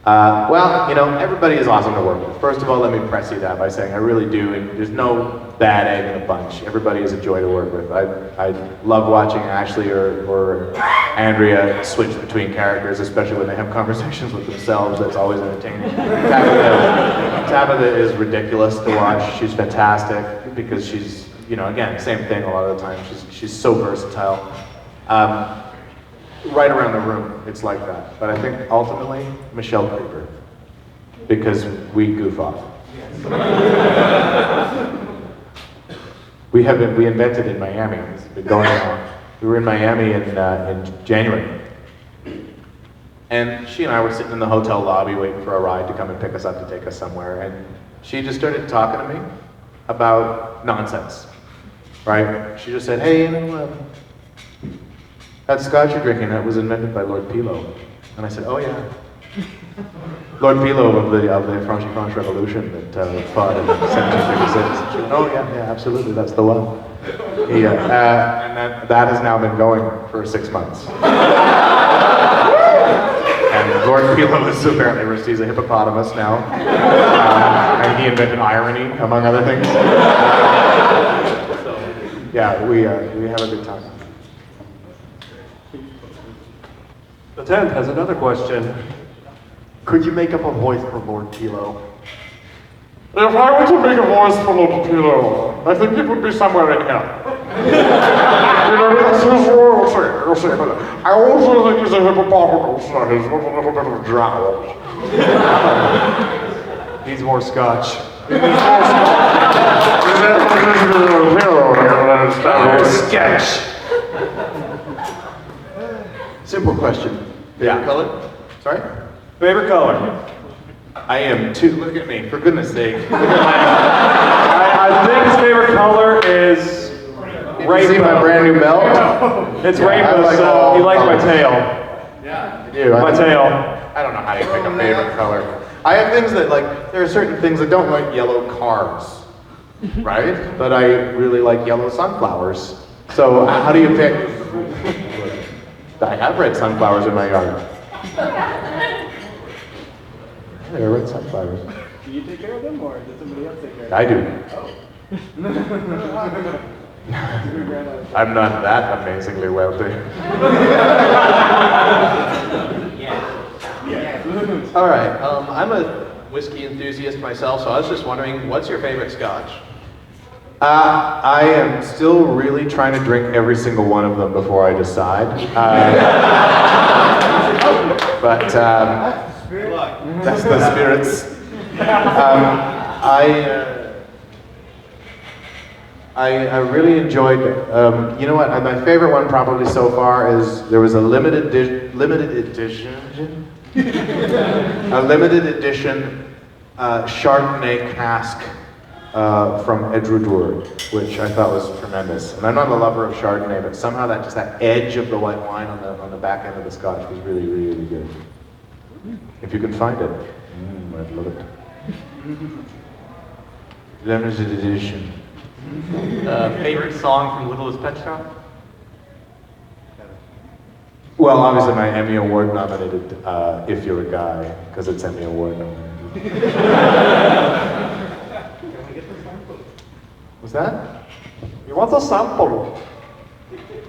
B: Well, you know, everybody is awesome to work with. First of all, let me press you that by saying I really do, and there's no bad egg in the bunch. Everybody is a joy to work with. I love watching Ashley or Andrea switch between characters, especially when they have conversations with themselves. That's always entertaining. Tabitha is ridiculous to watch. She's fantastic because she's, you know, again, same thing a lot of the time. She's so versatile. Right around the room, it's like that. But I think ultimately, Michelle Creeper, because we goof off. We invented in Miami. It's been going on. We were in Miami in January, and she and I were sitting in the hotel lobby waiting for a ride to come and pick us up to take us somewhere, and she just started talking to me about nonsense. Right? She just said, "Hey, you know, that scotch you're drinking, that was invented by Lord Pilo." And I said, "Oh yeah, Lord Pilo of the Franche Revolution that fought in 1756." She went, "Oh yeah, absolutely, that's the one." And that has now been going for 6 months. And Lord Pilo is apparently, he's a hippopotamus now, and he invented irony, among other things. So, yeah, we have a good time.
A: The 10th has another question.
L: Could you make up a voice for Lord Pilo?
A: If I were to make a voice for Lord Pilo, I think it would be somewhere in here. You know, this is royalty. I also think he's a hippopotamus, so he's got a little bit of a drowl. Needs more scotch.
B: Sketch.
T: Simple question. Favorite color?
B: Sorry?
A: Favorite color?
B: I am too. Look at me, for goodness sake.
A: I think his favorite color is rainbow.
B: You see my brand new belt?
A: It's rainbow, so you like my tail.
B: Yeah, I do.
A: My tail.
B: I don't know how you pick a favorite color. I have things that, like, there are certain things I don't like yellow cars, right? But I really like yellow sunflowers. So how do you pick? I have red sunflowers in my yard. They're red sunflowers.
G: Do you take care of them, or does somebody else take care of them?
B: I do.
G: Oh.
B: I'm not that amazingly wealthy.
T: All right. I'm a whiskey enthusiast myself, so I was just wondering, what's your favorite scotch?
B: I am still really trying to drink every single one of them before I decide. But that's the spirits. I really enjoyed. You know what? My favorite one probably so far is there was a limited edition Chardonnay cask from Edrouard, which I thought was tremendous. And I'm not a lover of Chardonnay, but somehow that edge of the white wine on the back end of the scotch was really, really, really good. If you can find it, I'd love it. Limited edition.
E: Favorite song from Littlest Pet Shop?
B: Well, obviously my Emmy Award nominated If You're a Guy, because it's Emmy Award nominated. What's that?
A: You want a sample?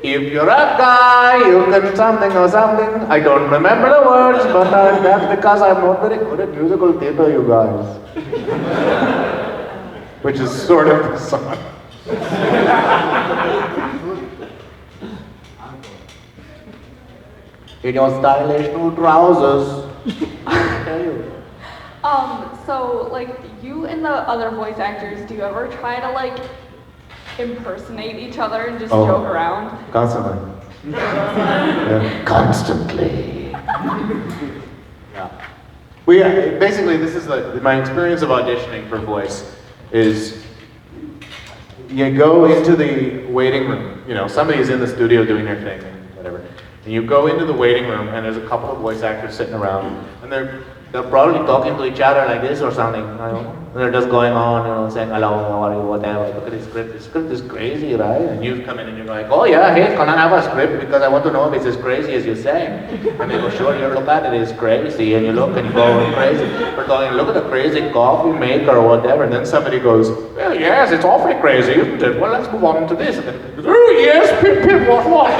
B: If you're a guy, you can something or something. I don't remember the words, but that's because I'm not very good at musical theater, you guys. Which is sort of the song. In your stylish new trousers. I tell you.
U: So like you and the other voice actors, do you ever try to like impersonate each other and just joke around?
B: Constantly. Yeah.
N: Constantly.
B: Yeah. Basically, this is my experience of auditioning for voice is you go into the waiting room, somebody's in the studio doing their thing, whatever, and you go into the waiting room and there's a couple of voice actors sitting around and they're probably talking to each other like this or something, and they're just going on, saying hello, how are you, whatever, look at this script is crazy, right? And you come in and you're like, oh yeah, hey, can I have a script because I want to know if it's as crazy as you say. And they go, sure, you look at it, it's crazy, and you look and you go crazy. We're going, look at the crazy coffee maker or whatever, and then somebody goes, well yes, it's awfully crazy, isn't it? Well, let's move on to this. And then goes, oh yes, pip, what?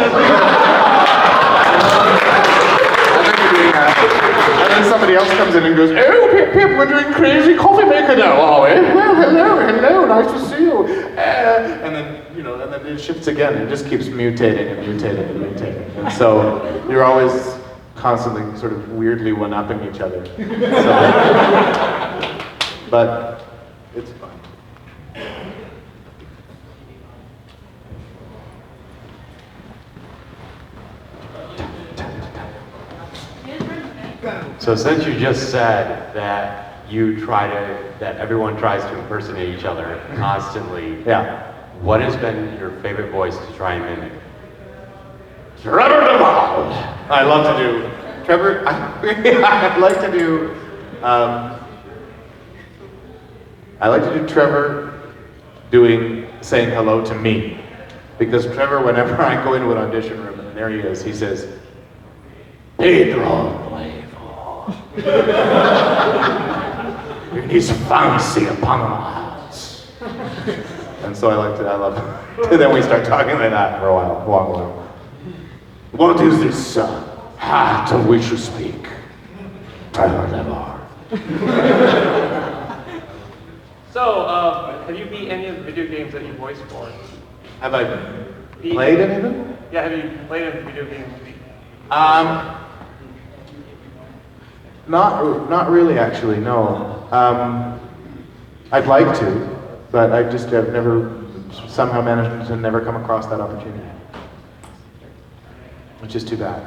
B: And then somebody else comes in and goes, oh, Pip, we're doing crazy coffee maker now, are we? Well, hello, nice to see you. And then, and then it shifts again. It just keeps mutating and mutating and mutating. And so you're always constantly sort of weirdly one-upping each other. So, but it's fun.
E: So since you just said that that everyone tries to impersonate each other constantly,
B: yeah.
E: What has been your favorite voice to try and mimic?
B: Trevor Duvall! I love to do Trevor. I'd like to do. I like to do Trevor saying hello to me, because Trevor, whenever I go into an audition room and there he is, he says, Pedro. He's fancy upon us. And so I love it. And then we start talking like that for a long while. What is this heart of which you speak? Trevor Levar.
S: So, have you beat any of the video games that you voiced for?
B: Have I played any of them?
S: Yeah, have you played any video games?
B: Not really, actually, no. I'd like to, but I just have never somehow managed to never come across that opportunity, which is too bad.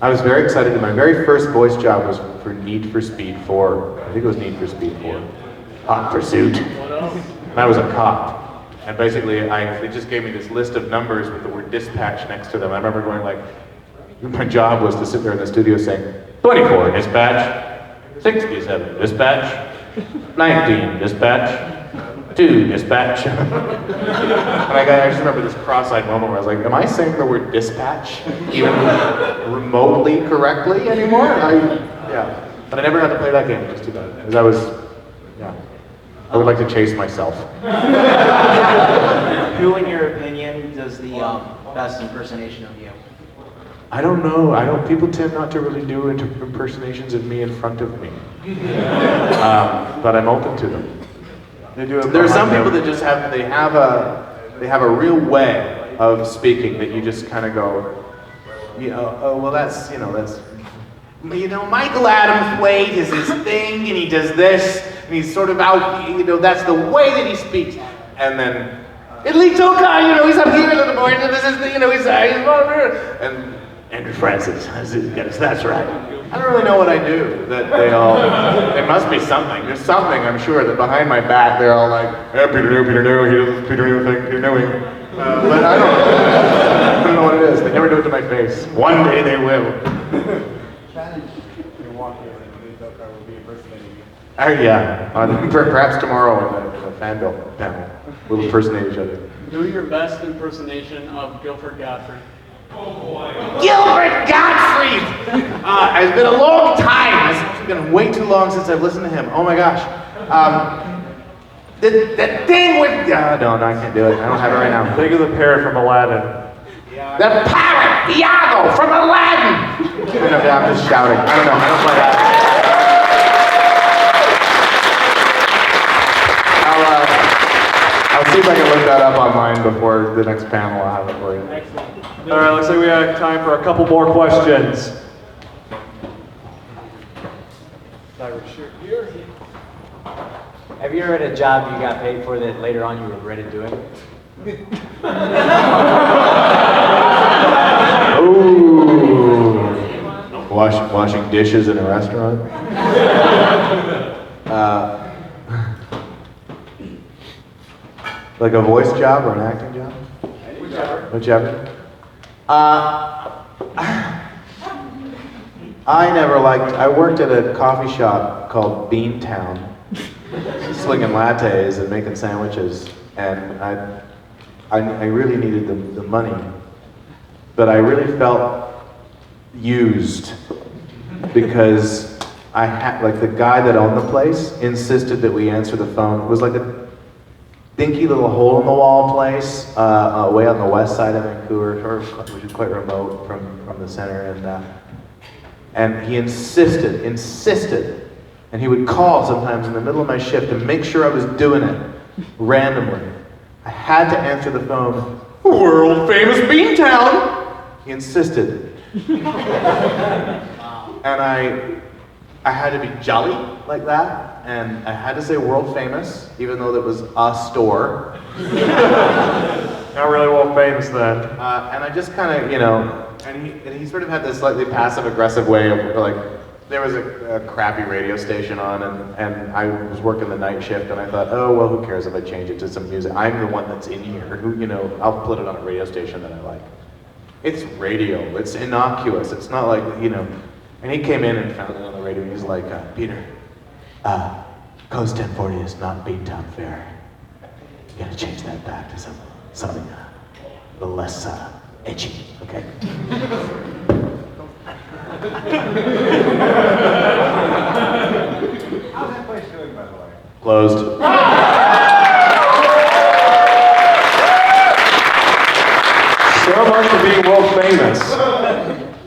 B: I was very excited. My very first voice job was for Need for Speed 4. I think it was Need for Speed 4. Hot Pursuit. And I was a cop. And basically, they just gave me this list of numbers with the word dispatch next to them. I remember going like, my job was to sit there in the studio saying, 24 dispatch, 67 dispatch, 19 dispatch, 2 dispatch. And I just remember this cross-eyed moment where I was like, am I saying the word dispatch even remotely correctly anymore? Yeah. But I never had to play that game, it was too bad. Because I would like to chase myself.
C: Who, in your opinion, does the best impersonation of you?
B: I don't know. People tend not to really do impersonations of me in front of me. But I'm open to them. There are some people that just have a real way of speaking that you just kind of go, oh well, that's Michael Adams' way is his thing, and he does this, and he's sort of out, that's the way that he speaks. And then, Italy Tokai, he's up here in the morning, and this is the, he's and Andrew Francis, yes, that's right. I don't really know what I do, there must be something. There's something, I'm sure, that behind my back, they're all like, hey, Peter New, he does this Peter New thing, Peter Newing. But I don't know what it is. They never do it to my face. One day they will. Yeah, perhaps tomorrow in the fan bill panel, we'll impersonate each other.
D: Do your best impersonation of Guilford Godfrey.
B: Gilbert Gottfried! It's been a long time. It's been way too long since I've listened to him. Oh my gosh. The thing with... no, I can't do it. I don't have it right now.
G: Think of the parrot from Aladdin.
B: The parrot! Iago from Aladdin! I'm just shouting. I don't know. I don't play that. I'll see if I can look that up online before the next panel. I'll have it for you.
D: Excellent.
G: All right, looks like we have time for a couple more questions.
V: Have you ever had a job you got paid for that later on you regretted doing?
B: Ooh. Washing dishes in a restaurant? Like a voice job or an acting job? Whichever. I worked at a coffee shop called Beantown, slinging lattes and making sandwiches, and I really needed the money, but I really felt used because the guy that owned the place insisted that we answer the phone. It was like a dinky little hole-in-the-wall place way on the west side of Vancouver, which is quite remote from the center, and he insisted, and he would call sometimes in the middle of my shift to make sure I was doing it randomly. I had to answer the phone. World famous Beantown! He insisted. And I had to be jolly like that, and I had to say world famous, even though that was a store.
G: Not really world famous then.
B: And I just kind of, and he sort of had this slightly passive-aggressive way of, there was a crappy radio station on, and I was working the night shift, and I thought, oh, well, who cares if I change it to some music? I'm the one that's in here, I'll put it on a radio station that I like. It's radio, it's innocuous, it's not like, and he came in and found it on the radio, and he's like, Peter, Coast 1040 is not Beantown Fair. You gotta change that back to something a little less edgy, okay?
H: How's that place doing, by the way?
B: Closed.
G: So much for being world famous.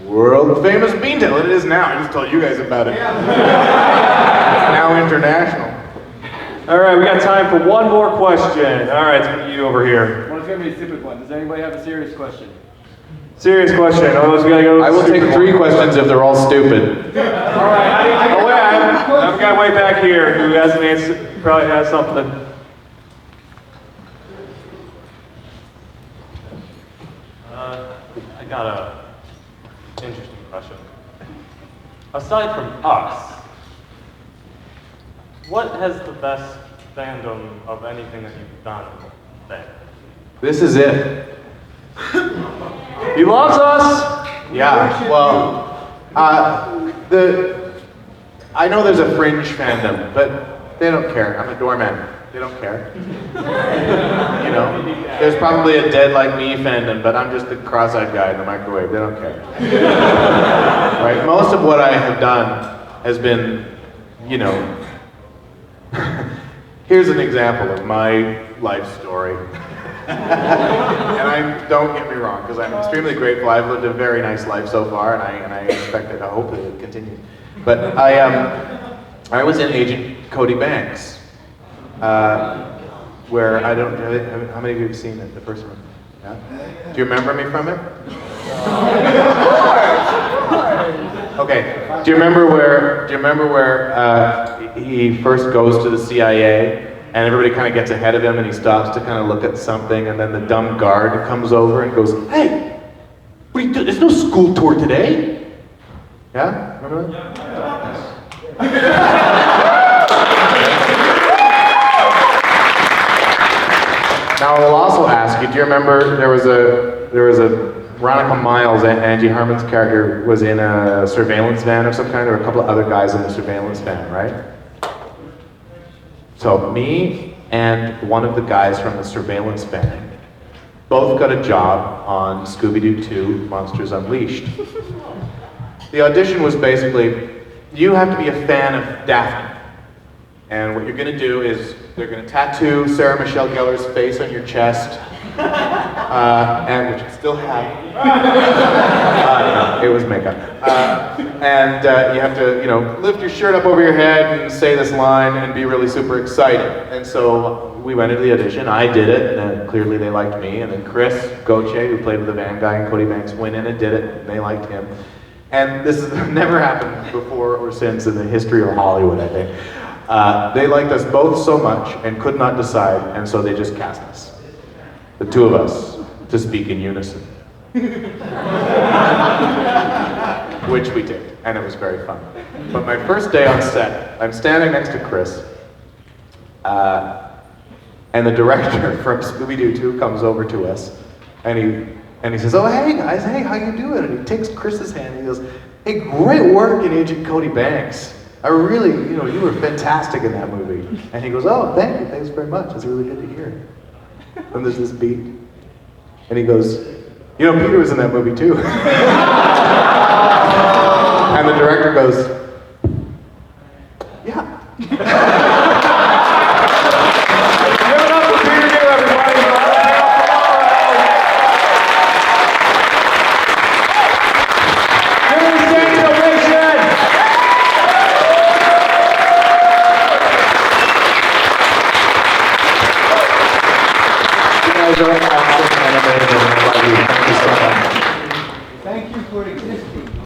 B: World famous Beantown. Well, it is now. I just told you guys about it. It's now international.
G: All right, we got time for one more question. All right, it's you over here.
D: Well, it's going to be a stupid one. Does anybody have a serious question?
G: Serious question. Otherwise, we got to go.
B: I will take 3 questions if they're all stupid.
G: All right. Oh, wait, I have a guy way back here who has an answer, probably has something.
E: I got a interesting question. Aside from us, what has the best fandom of anything that you've done been?
B: This is it.
G: He loves us!
B: Yeah, well, I know there's a fringe fandom, but they don't care. I'm a doorman. They don't care. There's probably a Dead Like Me fandom, but I'm just the cross-eyed guy in the microwave. They don't care. Right? Most of what I have done has been, Here's an example of my life story. And don't get me wrong, because I'm extremely grateful. I've lived a very nice life so far, and I expect it. I hope that it continues. But I was in Agent Cody Banks, where I don't. How many of you have seen it? The first one. Yeah? Do you remember me from it? Okay. Do you remember where he first goes to the CIA? And everybody kind of gets ahead of him, and he stops to kind of look at something, and then the dumb guard comes over and goes, "Hey, what are you doing? There's no school tour today." Yeah? Remember that? Now I'll also ask you, do you remember there was a Veronica Miles, Angie Harmon's character, was in a surveillance van of some kind, or a couple of other guys in the surveillance van, right? So me and one of the guys from the surveillance van both got a job on Scooby-Doo 2 Monsters Unleashed. The audition was basically, you have to be a fan of Daphne. And what you're going to do is, they're going to tattoo Sarah Michelle Gellar's face on your chest, and which I still have. No, it was makeup. And you have to, lift your shirt up over your head and say this line and be really super excited. And so we went into the audition. I did it, and then clearly they liked me. And then Chris Goche, who played with the van guy, and Cody Banks went in and did it, and they liked him. And this has never happened before or since in the history of Hollywood, I think. They liked us both so much and could not decide, and so they just cast us. The two of us, to speak in unison. Which we did, and it was very fun. But my first day on set, I'm standing next to Chris, and the director from Scooby-Doo 2 comes over to us, and he says, "Oh, hey guys, hey, how you doing?" And he takes Chris's hand and he goes, "Hey, great work in Agent Cody Banks. I really, you were fantastic in that movie." And he goes, "Oh, thank you, thanks very much. It's really good to hear." And there's this beat, and he goes, "Peter was in that movie too." And the director goes, "Yeah." Give it up for Peter New, everybody. Give him a standing ovation. You guys are